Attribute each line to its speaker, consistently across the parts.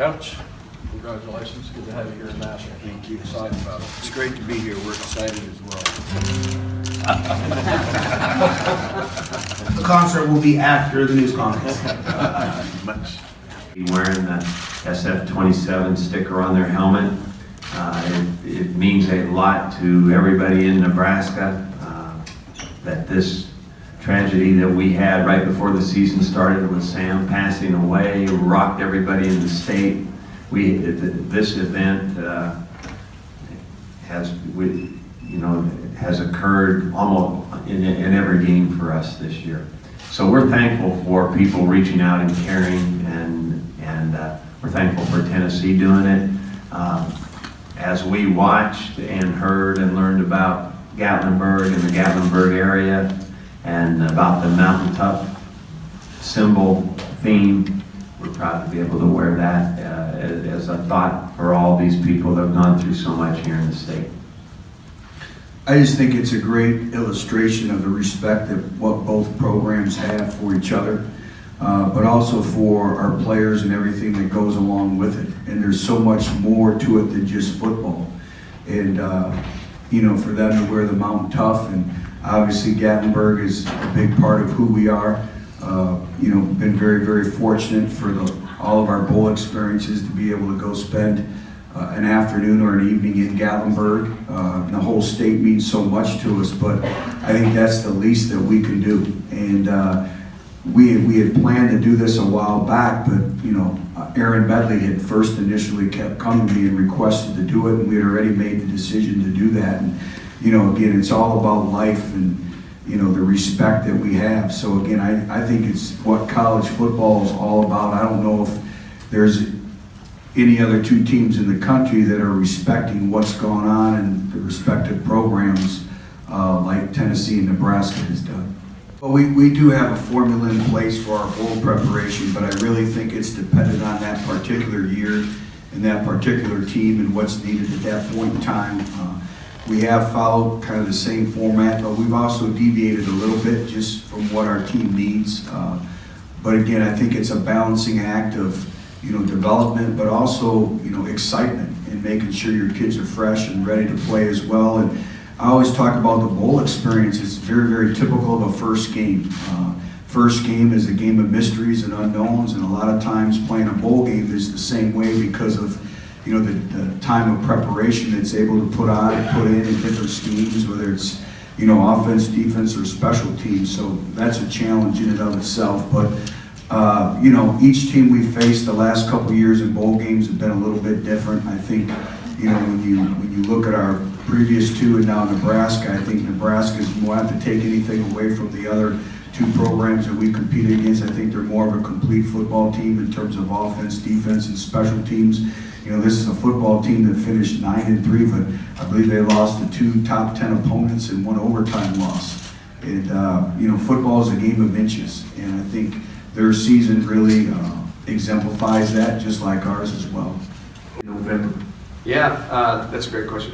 Speaker 1: Coach, congratulations. Good to have you here in Nashville.
Speaker 2: Thank you.
Speaker 1: Excited about it.
Speaker 2: It's great to be here. We're excited as well.
Speaker 3: The concert will be after the news conference.
Speaker 2: Much.
Speaker 4: Wearing the SF-27 sticker on their helmet. It means a lot to everybody in Nebraska that this tragedy that we had right before the season started with Sam passing away rocked everybody in the state. This event has occurred almost in every game for us this year. So we're thankful for people reaching out and caring, and we're thankful for Tennessee doing it. As we watched and heard and learned about Gatlinburg and the Gatlinburg area and about the Mountain Tough symbol theme, we're proud to be able to wear that as a thought for all these people that have gone through so much here in the state.
Speaker 3: I just think it's a great illustration of the respect that what both programs have for each other, but also for our players and everything that goes along with it. And there's so much more to it than just football. And, for them to wear the Mountain Tough, and obviously Gatlinburg is a big part of who we are. Been very, very fortunate for all of our bowl experiences to be able to go spend an afternoon or an evening in Gatlinburg. The whole state means so much to us, but I think that's the least that we can do. And we had planned to do this a while back, but Aaron Medley had first initially kept coming to me and requested to do it, and we had already made the decision to do that. And again, it's all about life and the respect that we have. So again, I think it's what college football is all about. I don't know if there's any other two teams in the country that are respecting what's going on in the respective programs like Tennessee and Nebraska has done. But we do have a formula in place for our bowl preparation, but I really think it's dependent on that particular year and that particular team and what's needed at that point in time. We have followed kind of the same format, but we've also deviated a little bit just from what our team needs. But again, I think it's a balancing act of development, but also excitement and making sure your kids are fresh and ready to play as well. And I always talk about the bowl experience. It's very, very typical of a first game. First game is a game of mysteries and unknowns, and a lot of times playing a bowl game is the same way because of the time of preparation it's able to put in different schemes, whether it's offense, defense, or special teams. So that's a challenge in and of itself. But each team we faced the last couple years in bowl games have been a little bit different. I think when you look at our previous two and now Nebraska, I think Nebraska's more have to take anything away from the other two programs that we competed against. I think they're more of a complete football team in terms of offense, defense, and special teams. This is a football team that finished 9-3, but I believe they lost to two top 10 opponents and one overtime loss. And football is a game of inches, and I think their season really exemplifies that, just like ours as well.
Speaker 4: November.
Speaker 5: Yeah, that's a great question.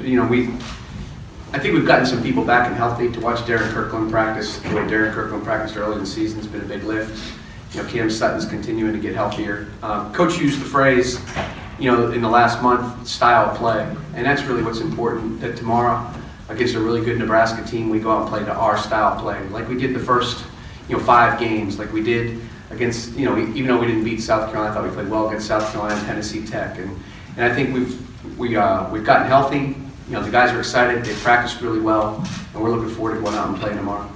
Speaker 5: I think we've gotten some people back and healthy to watch Darren Kirkland practice. The way Darren Kirkland practiced early in the season has been a big lift. Cam Sutton's continuing to get healthier. Coach used the phrase, in the last month, style of play. And that's really what's important, that tomorrow, against a really good Nebraska team, we go out and play to our style of play. Like we did the first, 5 games, like we did against, even though we didn't beat South Carolina, I thought we played well against South Carolina and Tennessee Tech. And I think we've gotten healthy. The guys are excited. They've practiced really well, and we're looking forward to going out and playing tomorrow.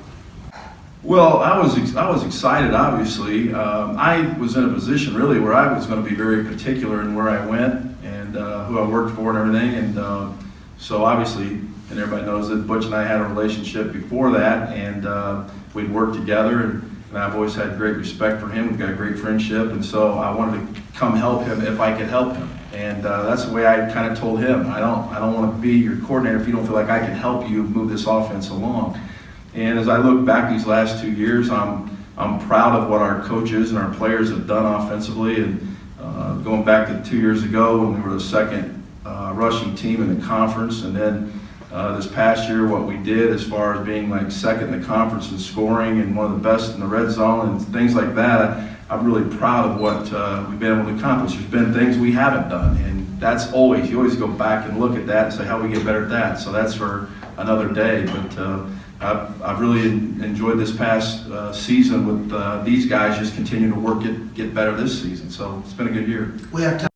Speaker 1: Well, I was excited, obviously. I was in a position really where I was going to be very particular in where I went and who I worked for and everything. And so obviously, and everybody knows that Butch and I had a relationship before that, and we'd worked together, and I've always had great respect for him. We've got a great friendship, and so I wanted to come help him if I could help him. And that's the way I kind of told him. I don't want to be your coordinator if you don't feel like I can help you move this offense along. And as I look back these last 2 years, I'm proud of what our coaches and our players have done offensively. And going back to 2 years ago when we were the second rushing team in the conference, and then this past year what we did as far as being like second in the conference in scoring and one of the best in the red zone and things like that, I'm really proud of what we've been able to accomplish. There's been things we haven't done, and that's always, you always go back and look at that and say, how do we get better at that? So that's for another day, but I've really enjoyed this past season with these guys just continuing to work, get better this season. So it's been a good year.
Speaker 6: We have time.